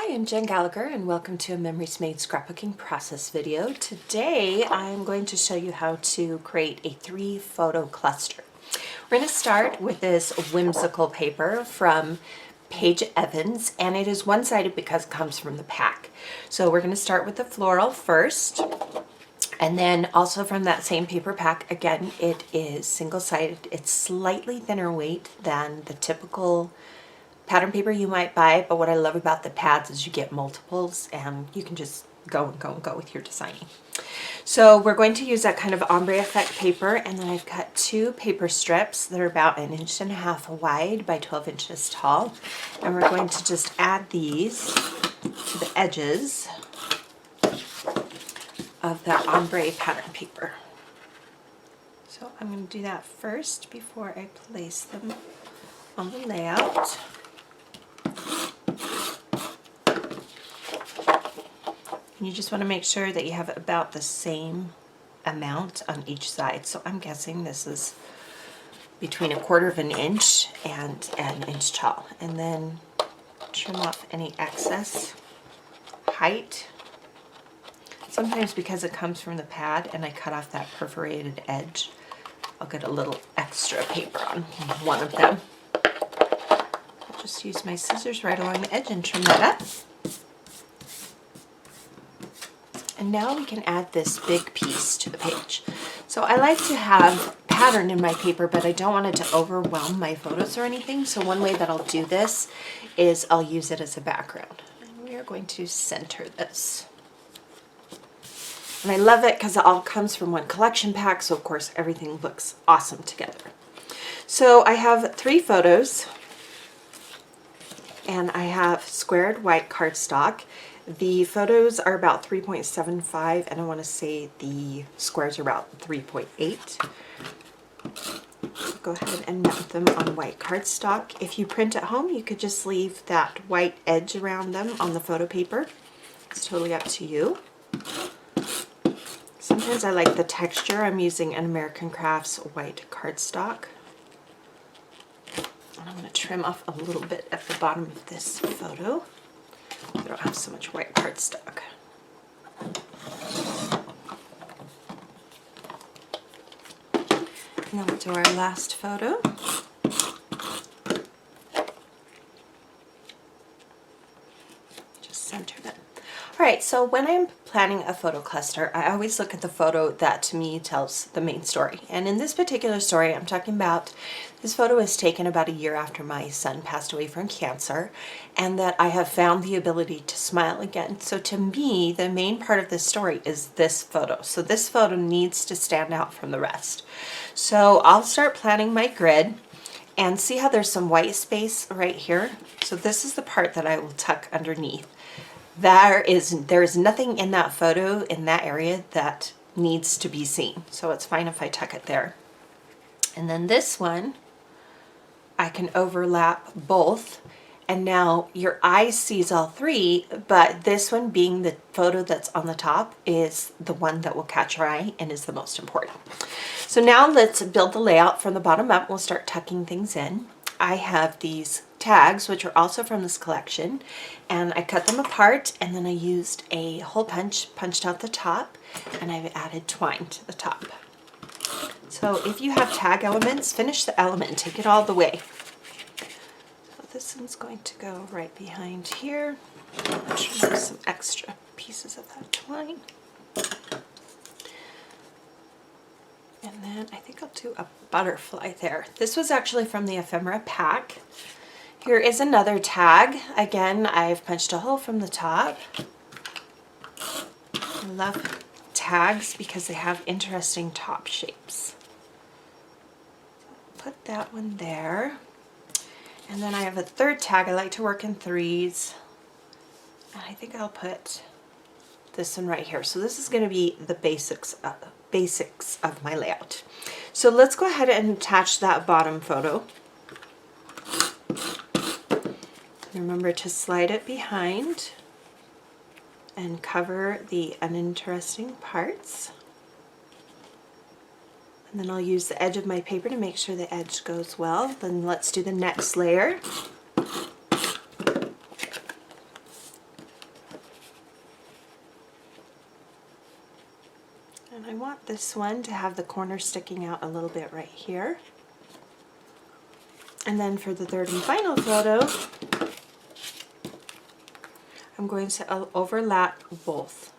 Hi, I'm Jen Gallagher and welcome to a Memories Made scrapbooking process video. Today I'm going to show you how to create a 3-photo cluster. We're going to start with this Whimsical paper from Paige Evans, and it is one-sided because it comes from the pack. So we're going to start with the floral first, and then also from that same paper pack, again, it is single-sided. It's slightly thinner weight than the typical pattern paper you might buy, but what I love about the pads is you get multiples and you can just go and go and go with your designing. So we're going to use that kind of ombre effect paper, and then I've cut 2 paper strips that are about 1.5 inches wide by 12 inches tall, and we're going to just add these to the edges of that ombre pattern paper. So I'm going to do that first before I place them on the layout. You just want to make sure that you have about the same amount on each side. So I'm guessing this is between 1/4 inch and 1 inch tall. And then trim off any excess height. Sometimes because it comes from the pad and I cut off that perforated edge, I'll get a little extra paper on one of them. I'll just use my scissors right along the edge and trim that up. And now we can add this big piece to the page. So I like to have pattern in my paper, but I don't want it to overwhelm my photos or anything. So one way that I'll do this is I'll use it as a background. And we are going to center this. And I love it because it all comes from one collection pack, so of course everything looks awesome together. So I have 3 photos, and I have squared white cardstock. The photos are about 3.75, and I want to say the squares are about 3.8. Go ahead and mount them on white cardstock. If you print at home, you could just leave that white edge around them on the photo paper. It's totally up to you. Sometimes I like the texture. I'm using an American Crafts white cardstock. And I'm going to trim off a little bit at the bottom of this photo. I don't have so much white cardstock. And then we'll do our last photo. Just center them. Alright, so when I'm planning a photo cluster, I always look at the photo that to me tells the main story. And in this particular story, I'm talking about this photo was taken about a year after my son passed away from cancer, and that I have found the ability to smile again. So to me, the main part of this story is this photo. So this photo needs to stand out from the rest. So I'll start planning my grid, and see how there's some white space right here. So this is the part that I will tuck underneath. There is nothing in that photo in that area that needs to be seen, so it's fine if I tuck it there. And then this one, I can overlap both, and now your eye sees all 3, but this one, being the photo that's on the top, is the one that will catch your eye and is the most important. So now let's build the layout from the bottom up. We'll start tucking things in. I have these tags, which are also from this collection, and I cut them apart, and then I used a hole punch, punched out the top, and I've added twine to the top. So if you have tag elements, finish the element and take it all the way. So this one's going to go right behind here. Trim some extra pieces of that twine. And then I think I'll do a butterfly there. This was actually from the Ephemera pack. Here is another tag. Again, I've punched a hole from the top. I love tags because they have interesting top shapes. Put that one there. And then I have a 3rd tag. I like to work in 3s. And I think I'll put this one right here. So this is going to be the basics of my layout. So let's go ahead and attach that bottom photo. Remember to slide it behind and cover the uninteresting parts. And then I'll use the edge of my paper to make sure the edge goes well. Then let's do the next layer. this one to have the corner sticking out a little bit right here. And then for the third and final photo, I'm going to overlap both.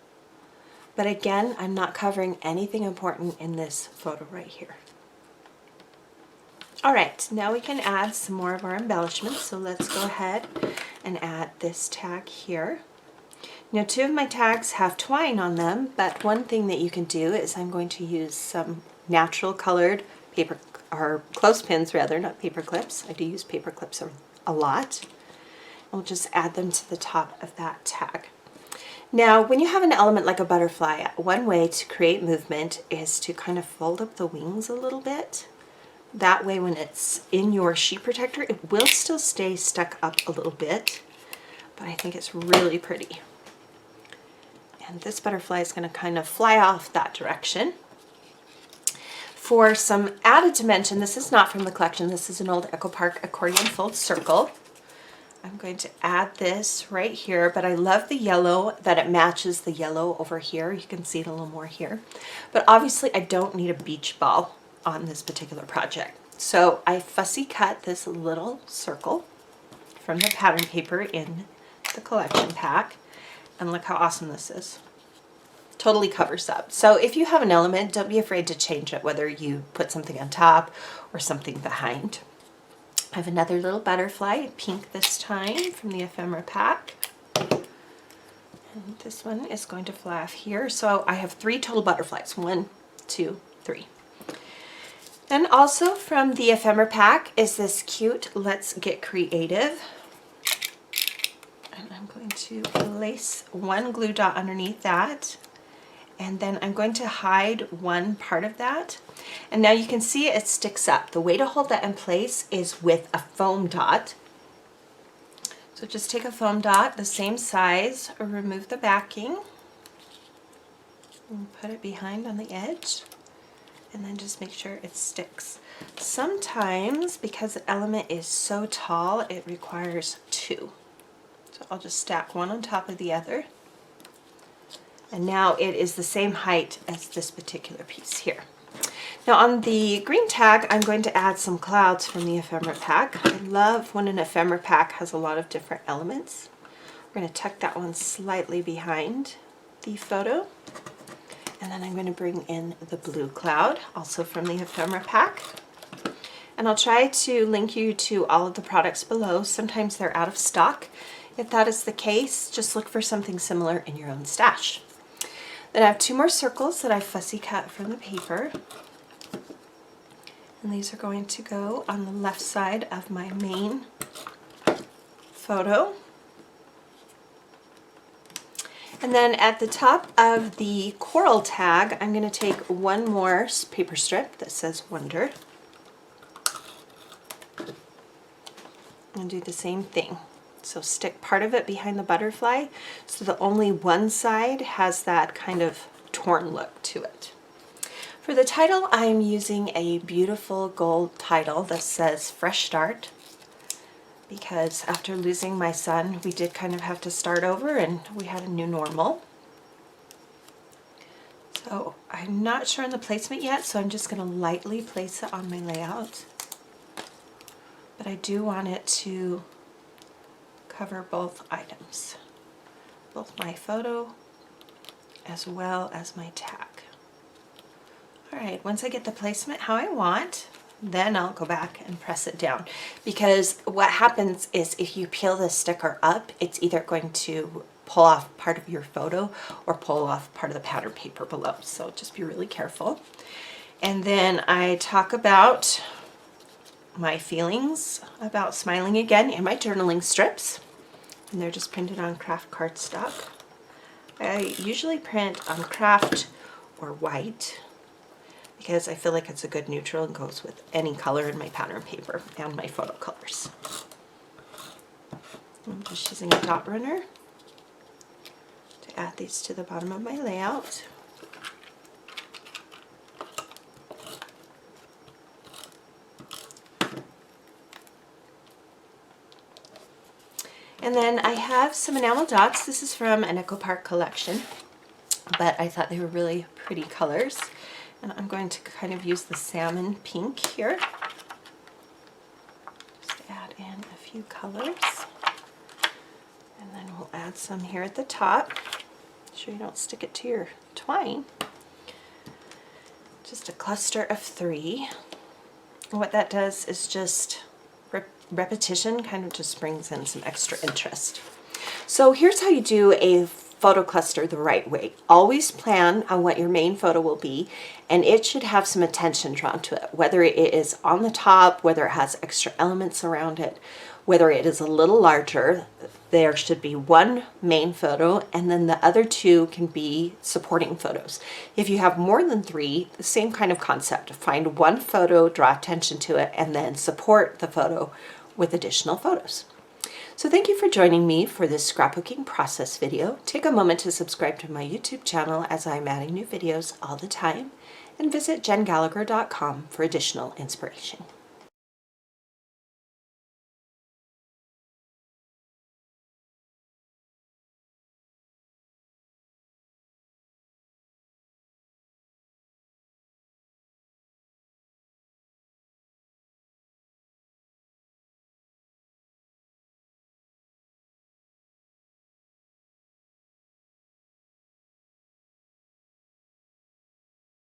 But again, I'm not covering anything important in this photo right here. All right, now we can add some more of our embellishments. So let's go ahead and add this tag here. Now, two of my tags have twine on them, but one thing that you can do is I'm going to use some natural colored paper, or clothespins rather, not paper clips. I do use paper clips a lot. I'll just add them to the top of that tag. Now, when you have an element like a butterfly, one way to create movement is to kind of fold up the wings a little bit. That way, when it's in your sheet protector, it will still stay stuck up a little bit, but I think it's really pretty. And this butterfly is going to kind of fly off that direction. For some added dimension, this is not from the collection, this is an old Echo Park accordion fold circle. I'm going to add this right here, but I love the yellow, that it matches the yellow over here. You can see it a little more here. But obviously I don't need a beach ball on this particular project. So I fussy cut this little circle from the pattern paper in the collection pack. And look how awesome this is. Totally covers up. So if you have an element, don't be afraid to change it, whether you put something on top or something behind. I have another little butterfly, pink this time, from the Ephemera pack. And this one is going to fly off here. So I have 3 total butterflies. 1, 2, 3. And also from the Ephemera pack is this cute Let's Get Creative. And I'm going to place one glue dot underneath that. And then I'm going to hide one part of that. And now you can see it sticks up. The way to hold that in place is with a foam dot. So just take a foam dot, the same size, remove the backing, and put it behind on the edge. And then just make sure it sticks. Sometimes, because the element is so tall, it requires 2. So I'll just stack one on top of the other. And now it is the same height as this particular piece here. Now on the green tag, I'm going to add some clouds from the Ephemera pack. I love when an Ephemera pack has a lot of different elements. We're going to tuck that one slightly behind the photo. And then I'm going to bring in the blue cloud, also from the Ephemera pack. And I'll try to link you to all of the products below. Sometimes they're out of stock. If that is the case, just look for something similar in your own stash. Then I have 2 more circles that I fussy cut from the paper. And these are going to go on the left side of my main photo. And then at the top of the coral tag, I'm going to take one more paper strip that says Wonder. And do the same thing. So stick part of it behind the butterfly so that only one side has that kind of torn look to it. For the title, I'm using a beautiful gold title that says Fresh Start, because after losing my son, we did kind of have to start over and we had a new normal. So I'm not sure on the placement yet, so I'm just going to lightly place it on my layout. But I do want it to cover both items, both my photo as well as my tag. Alright, once I get the placement how I want, then I'll go back and press it down, because what happens is if you peel the sticker up, it's either going to pull off part of your photo or pull off part of the pattern paper below, so just be really careful. And then I talk about my feelings about smiling again in my journaling strips, and they're just printed on craft cardstock. I usually print on craft or white because I feel like it's a good neutral and goes with any color in my pattern paper and my photo colors. I'm just using a dot runner to add these to the bottom of my layout. And then I have some enamel dots. This is from an Echo Park collection, but I thought they were really pretty colors. And I'm going to kind of use the salmon pink here. Just add in a few colors. And then we'll add some here at the top. Make sure you don't stick it to your twine. Just a cluster of 3. And what that does is just repetition kind of just brings in some extra interest. So here's how you do a photo cluster the right way. Always plan on what your main photo will be, and it should have some attention drawn to it, whether it is on the top, whether it has extra elements around it, whether it is a little larger. There should be one main photo, and then the other 2 can be supporting photos. If you have more than 3, the same kind of concept. Find one photo, draw attention to it, and then support the photo with additional photos. So thank you for joining me for this scrapbooking process video. Take a moment to subscribe to my YouTube channel as I'm adding new videos all the time, and visit jengallagher.com for additional inspiration.